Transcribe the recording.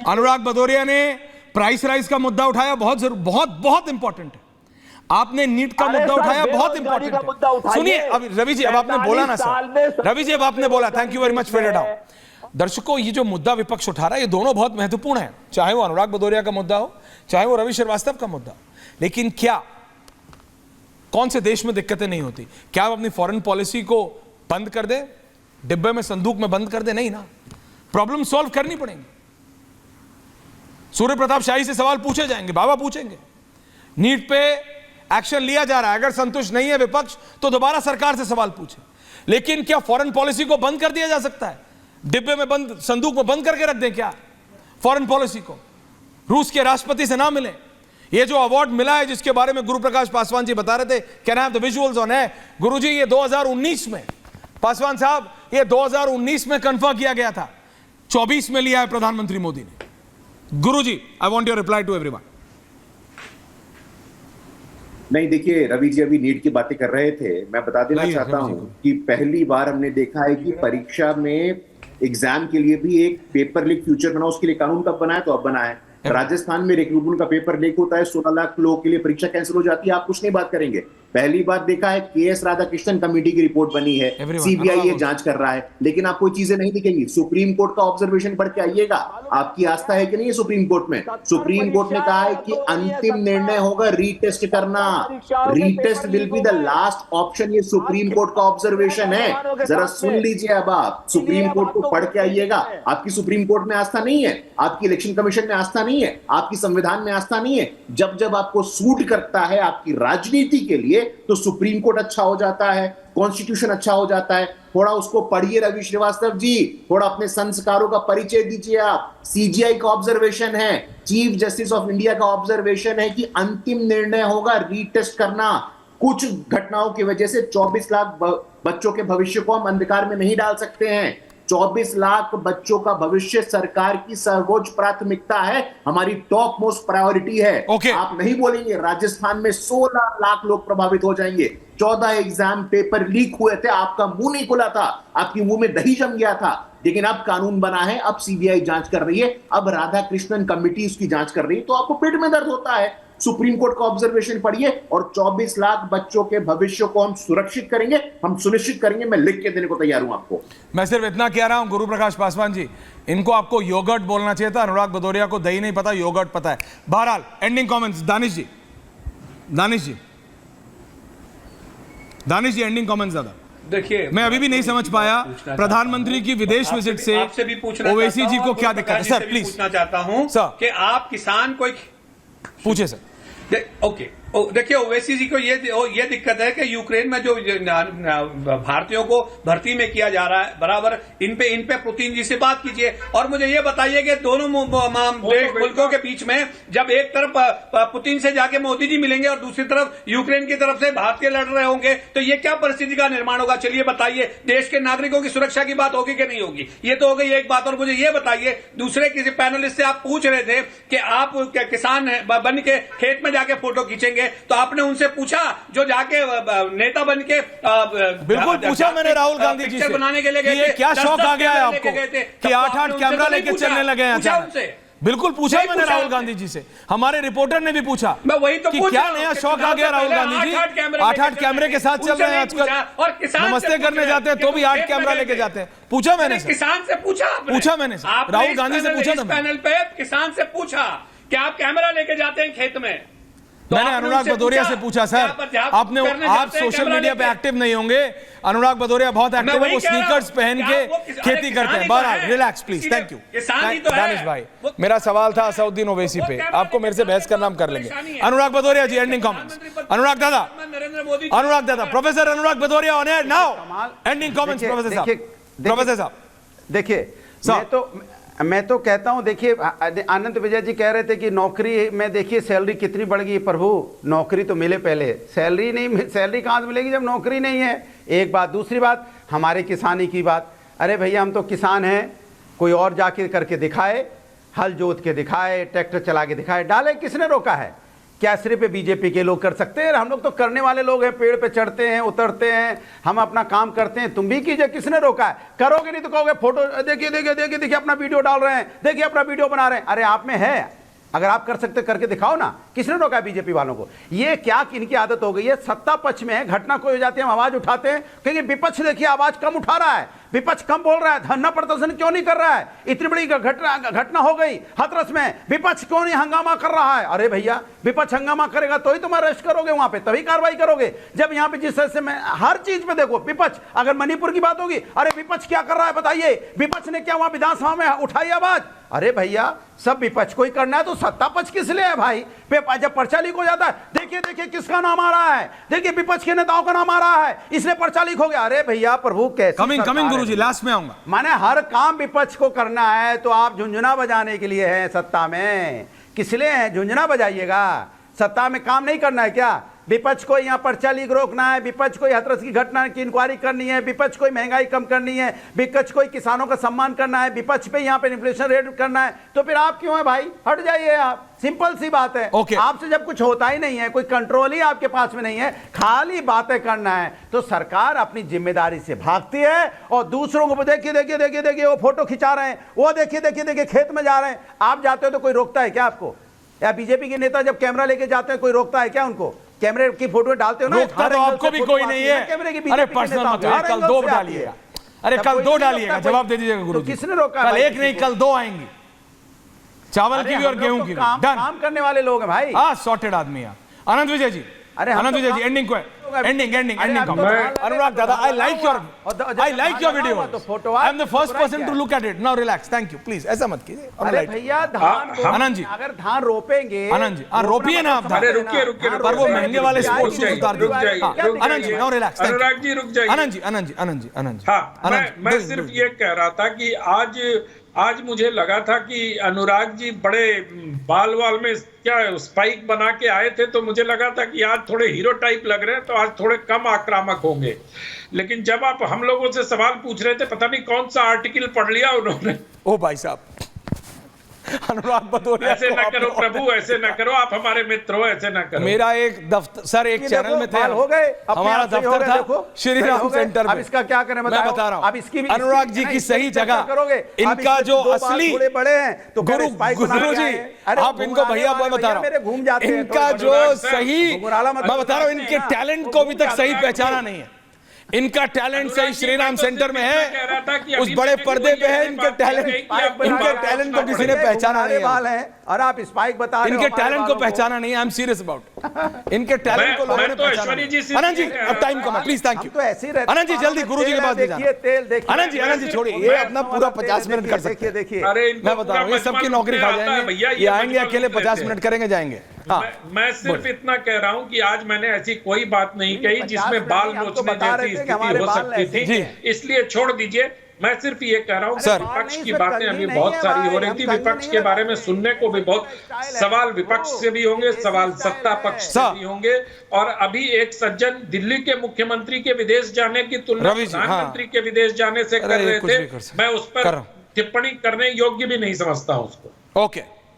अनुराग भदौरिया ने price rise का मुद्दा उठाया, बहुत इंपॉर्टेंट है। आपने नीट का मुद्दा उठाया, बहुत इंपॉर्टेंट है। सुनिए अब रवि जी, अब आपने बोला ना सर, रवि जी अब आपने बोला, thank you very much for it out. दर्शकों, ये जो मुद्दा विपक्ष उठा रहा है, ये दोनों बहुत महत्वपूर्ण है, चाहे वो अनुराग भदौरिया का मुद्दा हो, चाहे वो रवि श्रीवास्तव का मुद्दा हो। लेकिन क्या कौन से देश में दिक्कतें नहीं होती? क्या आप अपनी फॉरेन पॉलिसी को बंद कर दे, डिब्बे में संदूक में बंद कर दे? नहीं ना, प्रॉब्लम सॉल्व करनी पड़ेगी। सूर्य प्रताप शाही से सवाल पूछे जाएंगे, बाबा पूछेंगे। नीट पे एक्शन लिया जा रहा है, अगर संतुष्ट नहीं है विपक्ष तो दोबारा सरकार से सवाल पूछे। लेकिन क्या फॉरेन पॉलिसी को बंद कर दिया जा सकता है? डिब्बे में बंद, संदूक में बंद करके रख दें क्या फॉरेन पॉलिसी को? रूस के राष्ट्रपति से ना मिले? ये जो अवार्ड मिला है जिसके बारे में गुरु प्रकाश पासवान जी बता रहे थे, can I have the visuals on है गुरुजी, ये 2019 में, पासवान साहब ये 2019 में कंफर्म किया गया था, 24 में लिया है प्रधानमंत्री मोदी ने। Guruji, I want your reply to everyone. नहीं, देखिए रवि जी अभी नीट की बातें कर रहे थे, मैं बता देना चाहता हूं कि पहली बार हमने देखा है कि परीक्षा में एग्जाम के लिए भी एक पेपर लीक फ्यूचर बना, उसके लिए कानून कब बनाया? तो अब बना है। राजस्थान में रिक्रूटमेंट का पेपर लीक होता है, 16 लाख लोगों के लिए परीक्षा कैंसिल हो जाती है, आप कुछ नहीं बात करेंगे। पहली बार देखा है केएस राधाकृष्णन कमेटी की रिपोर्ट बनी है, सीबीआई ये जांच कर रहा है, लेकिन आपको चीजें नहीं दिखेंगी। सुप्रीम कोर्ट का ऑब्जर्वेशन पढ़ के आइएगा, आपकी आस्था है कि नहीं है सुप्रीम कोर्ट में? सुप्रीम कोर्ट ने कहा है कि अंतिम निर्णय होगा रीटेस्ट करना, retest will be the last option. ये सुप्रीम कोर्ट का ऑब्जर्वेशन है, जरा सुन लीजिए। अब आप सुप्रीम कोर्ट को पढ़ के आइएगा। आपकी सुप्रीम कोर्ट में आस्था नहीं है, आपकी इलेक्शन कमीशन में आस्था नहीं है, आपकी संविधान में आस्था नहीं है। जब जब आपको सूट करता है आपकी राजनीति के लिए तो सुप्रीम कोर्ट अच्छा हो जाता है, कॉन्स्टिट्यूशन अच्छा हो जाता है। थोड़ा उसको पढ़िए रवि श्रीवास्तव जी, थोड़ा अपने संस्कारों का परिचय दीजिए आप। सीजीआई का ऑब्जर्वेशन है, चीफ जस्टिस ऑफ इंडिया का ऑब्जर्वेशन है कि अंतिम निर्णय होगा रीटेस्ट करना। कुछ घटनाओं की वजह से 24 लाख बच्चों के भविष्य को हम अंधकार में नहीं डाल सकते हैं। 24 लाख बच्चों का भविष्य सरकार की सर्वोच्च प्राथमिकता है, हमारी टॉप मोस्ट प्रायोरिटी है। आप नहीं बोलेंगे राजस्थान में 16 लाख लोग प्रभावित हो जाएंगे। 14 एग्जाम पेपर लीक हुए थे, आपका मुंह नहीं खुला था, आपकी मुंह में दही जम गया था। लेकिन अब कानून बना है, अब सीबीआई जांच कर रही है, अब राधाकृष्णन कमेटी उसकी जांच कर रही है, तो आपको पेट में दर्द होता है। सुप्रीम कोर्ट का ऑब्जर्वेशन पढ़िए और 24 लाख बच्चों के भविष्य को हम सुरक्षित करेंगे, हम सुनिश्चित करेंगे। मैं लिख के देने को तैयार हूं आपको। मैं सिर्फ इतना कह रहा हूं गुरु प्रकाश पासवान जी, इनको आपको योगर्ट बोलना चाहिए था, अनुराग भदौरिया को दही नहीं पता, योगर्ट पता है। बहरहाल एंडिंग कमेंट्स दानिश जी, एंडिंग कमेंट्स दादा। देखिए, मैं अभी भी नहीं समझ पाया प्रधानमंत्री की विदेश विजिट से ओवैसी जी को क्या दिक्कत है? सर प्लीज पूछना चाहता हूं कि आप किसान को पूछे सर। ओके, देखिए ओवैसी जी को ये दिक्कत है कि यूक्रेन में जो भारतीयों को भर्ती में किया जा रहा है, बराबर इन पे पुतिन जी से बात कीजिए और मुझे ये बताइए कि दोनों मुल्कों के बीच में जब एक तरफ पुतिन से जाके मोदी जी मिलेंगे और दूसरी तरफ यूक्रेन की तरफ से भारतीय लड़ रहे होंगे तो ये क्या परिस्थिति का निर्माण होगा? चलिए बताइए, देश के नागरिकों की सुरक्षा की बात होगी कि नहीं होगी? ये तो हो गई एक बात। और मुझे ये बताइए, दूसरे किसी पैनलिस्ट से आप पूछ रहे थे कि आप किसान बन के खेत में जाके फोटो खींचेंगे, तो आपने उनसे पूछा जो जाके नेता बन के बिल्कुल पूछा मैंने राहुल गांधी जी से बनाने के लिए गए थे, क्या शौक आ गया है आपको कि 8-8 कैमरा लेके चलने लगे हैं अचानक? बिल्कुल पूछा मैंने राहुल गांधी जी से, हमारे रिपोर्टर ने भी पूछा मैं वही तो कि क्या नया शौक आ गया राहुल गांधी जी? 8-8 कैमरे के साथ चल रहे हैं आजकल, और नमस्ते करने जाते हैं तो भी 8 कैमरा लेके जाते हैं। पूछा मैंने, किसान से पूछा मैंने राहुल गांधी से पूछा था पैनल पे, किसान से पूछा कि आप कैमरा लेके जाते हैं खेत में? तो मैंने अनुराग भदौरिया से पूछा सर, आप सोशल मीडिया पे एक्टिव नहीं होंगे, अनुराग भदौरिया बहुत एक्टिव है, वो स्नीकर्स पहन के खेती करते हैं। बहरहाल relax please, thank you Danish भाई। मेरा सवाल था असदुद्दीन ओवैसी पे, आपको मेरे से बहस करना हम कर लेंगे। अनुराग भदौरिया जी एंडिंग कमेंट्स। अनुराग दादा, professor Anurag Bhadauria on air now, ending comments professor साहब। देखिए मैं तो कहता हूं, देखिए आनंद विजय जी कह रहे थे कि नौकरी में देखिए सैलरी कितनी बढ़ गई। प्रभु नौकरी तो मिले पहले, सैलरी कहां से मिलेगी जब नौकरी नहीं है? एक बात। दूसरी बात, हमारे किसानी की बात, अरे भैया हम तो किसान हैं, कोई और जाके करके दिखाए, हल जोत के दिखाए, ट्रैक्टर चला के दिखाए, डाले, किसने रोका है? क्या सिर्फ बीजेपी के लोग कर सकते हैं? हम लोग तो करने वाले लोग हैं, पेड़ पे चढ़ते हैं, उतरते हैं, हम अपना काम करते हैं। तुम भी कीजिए, किसने रोका है? करोगे नहीं तो कहोगे फोटो देखिए देखिए देखिए देखिए अपना वीडियो डाल रहे हैं, देखिए अपना वीडियो बना रहे हैं। अरे आप में है, अगर आप कर सकते करके दिखाओ ना। किसने रोका है बीजेपी वालों को? ये क्या इनकी आदत हो गई है? सत्ता पक्ष में है, घटना कोई हो जाती है हम आवाज उठाते हैं, क्योंकि विपक्ष देखिए आवाज कम उठा रहा है, विपक्ष कम बोल रहा है, धरना प्रदर्शन क्यों नहीं कर रहा है? इतनी बड़ी घटना हो गई हाथरस में, विपक्ष क्यों नहीं हंगामा कर रहा है? अरे भैया, विपक्ष हंगामा करेगा तो ही तुम अरेस्ट करोगे वहां पे, तभी कार्रवाई करोगे। जब यहां पे जिस तरह से मैं हर चीज पे देखो विपक्ष, अगर मणिपुर की बात होगी, अरे विपक्ष क्या कर रहा है बताइए? विपक्ष ने क्या वहां विधानसभा में उठाई आवाज? अरे भैया, सब विपक्ष को ही करना है तो सत्ता पक्ष किस लिए है भाई? जब पर्चा लीक हो जाता है, देखिए देखिए किसका नाम आ रहा है, देखिए विपक्ष के नेताओं का नाम आ रहा है, इसलिए पर्चा लीक हो गया। अरे भैया प्रभु, कैसे कमिंग गुरुजी, लास्ट में आऊंगा। माने हर काम विपक्ष को करना है तो आप झुंझुना बजाने के लिए हैं सत्ता में, किस लिए हैं? झुंझुना बजाइएगा, सत्ता में काम नहीं करना है क्या? विपक्ष को यहाँ पर्चा लीक रोकना है, विपक्ष को हाथरस की घटना की इंक्वायरी करनी है, विपक्ष को महंगाई कम करनी है, विपक्ष को किसानों का सम्मान करना है, विपक्ष पे यहाँ पे इन्फ्लेशन रेट करना है, तो फिर आप क्यों है भाई? हट जाइए आप, सिंपल सी बात है। आपसे जब कुछ होता ही नहीं है, कोई कंट्रोल ही आपके पास में नहीं है, खाली बातें करना है, तो सरकार अपनी जिम्मेदारी से भागती है और दूसरों को देखिए देखिए देखिए देखिए वो फोटो खिंचा रहे हैं, वो देखिए देखिए देखिए खेत में जा रहे हैं। आप जाते हो तो कोई रोकता है क्या आपको? या बीजेपी के नेता जब कैमरा लेके जाते हैं कोई रोकता है क्या उनको? कैमरे की फोटो डालते हो ना, रोकता तो आपको भी कोई नहीं है। अरे पर्सनल मत, कल 2 डालिएगा, अरे कल 2 डालिएगा, जवाब दे दीजिएगा गुरु। किसने रोका? कल 1 नहीं, कल 2 आएंगी, चावल की भी और गेहूं की भी। काम करने वाले लोग हैं भाई, हाँ सॉर्टेड आदमी है। आनंद विजय जी, अरे आनंद विजय जी, एंडिंग अनुराग दादा, I like your videos. I am the first person to look at it. Now relax, thank you, please. ऐसा मत कीजिए। अरे भैया, धान आनंद जी, अगर धान रोपेंगे, आनंद जी, रोपिए ना आप धान, पर वो महंगे वाले स्पोर्ट्स शूज उतार दीजिए। आनंद जी, now relax, अनुराग जी रुक जाइए। आनंद जी। हाँ, मैं सिर्फ ये कह रहा था कि आज मुझे लगा था कि अनुराग जी बड़े बाल में क्या स्पाइक बना के आए थे, तो मुझे लगा था कि आज थोड़े हीरो टाइप लग रहे हैं, तो आज थोड़े कम आक्रामक होंगे। लेकिन जब आप हम लोगों से सवाल पूछ रहे थे, पता नहीं कौन सा आर्टिकल पढ़ लिया उन्होंने। ओ भाई साहब, अनुराग भदौरिया, ऐसे न करो प्रभु, ऐसे न करो, आप हमारे मित्र हो, ऐसे न करो। मेरा एक दफ्तर सर, एक चैनल में थे, हो गए, हमारा दफ्तर था श्री राम सेंटर में। अब इसका क्या करें मैं बता रहा हूँ, भी अनुराग जी की सही जगह, इनका जो असली बड़े हैं तो गुरु जी, आप इनको भैया मैं बता रहा हूँ, इनका जो सही, मैं बता रहा हूँ, इनके टैलेंट को अभी तक सही पहचाना नहीं है। इनका टैलेंट सही श्री राम सेंटर में है, उस बड़े पर्दे पे है इनके टैलेंट को किसी ने पहचाना नहीं है। और आप स्पाइक बता रहे हो, इनके टैलेंट को पहचाना नहीं है। आई एम सीरियस अबाउट इनके टैलेंट को लोगों ने पहचाना नहीं। आनंद जी, अब टाइम कम है, प्लीज, थैंक यू। तो ऐसे ही रहते, आनंद जी जल्दी गुरु जी के पास जाना। आनंद जी छोड़िए, ये अपना पूरा 50 मिनट कर सकते हैं। देखिए मैं बता रहा हूँ, ये सबकी नौकरी खा जाएंगे, ये आएंगे अकेले 50 मिनट करेंगे, जाएंगे। मैं सिर्फ इतना कह रहा हूं कि आज मैंने ऐसी कोई बात नहीं कही जिसमें बाल नोचने जैसी स्थिति हो सकती थी, इसलिए छोड़ दीजिए। मैं सिर्फ ये कह रहा हूं कि विपक्ष की बातें अभी बहुत सारी हो रही थी, विपक्ष के बारे में सुनने को भी बहुत सवाल विपक्ष से भी होंगे, सवाल सत्ता पक्ष से भी होंगे। और अभी एक सज्जन दिल्ली के मुख्यमंत्री के विदेश जाने की तुलना प्रधानमंत्री के विदेश जाने से कर रहे थे, मैं उस पर टिप्पणी करने योग्य भी नहीं समझता हूं उसको। ओके।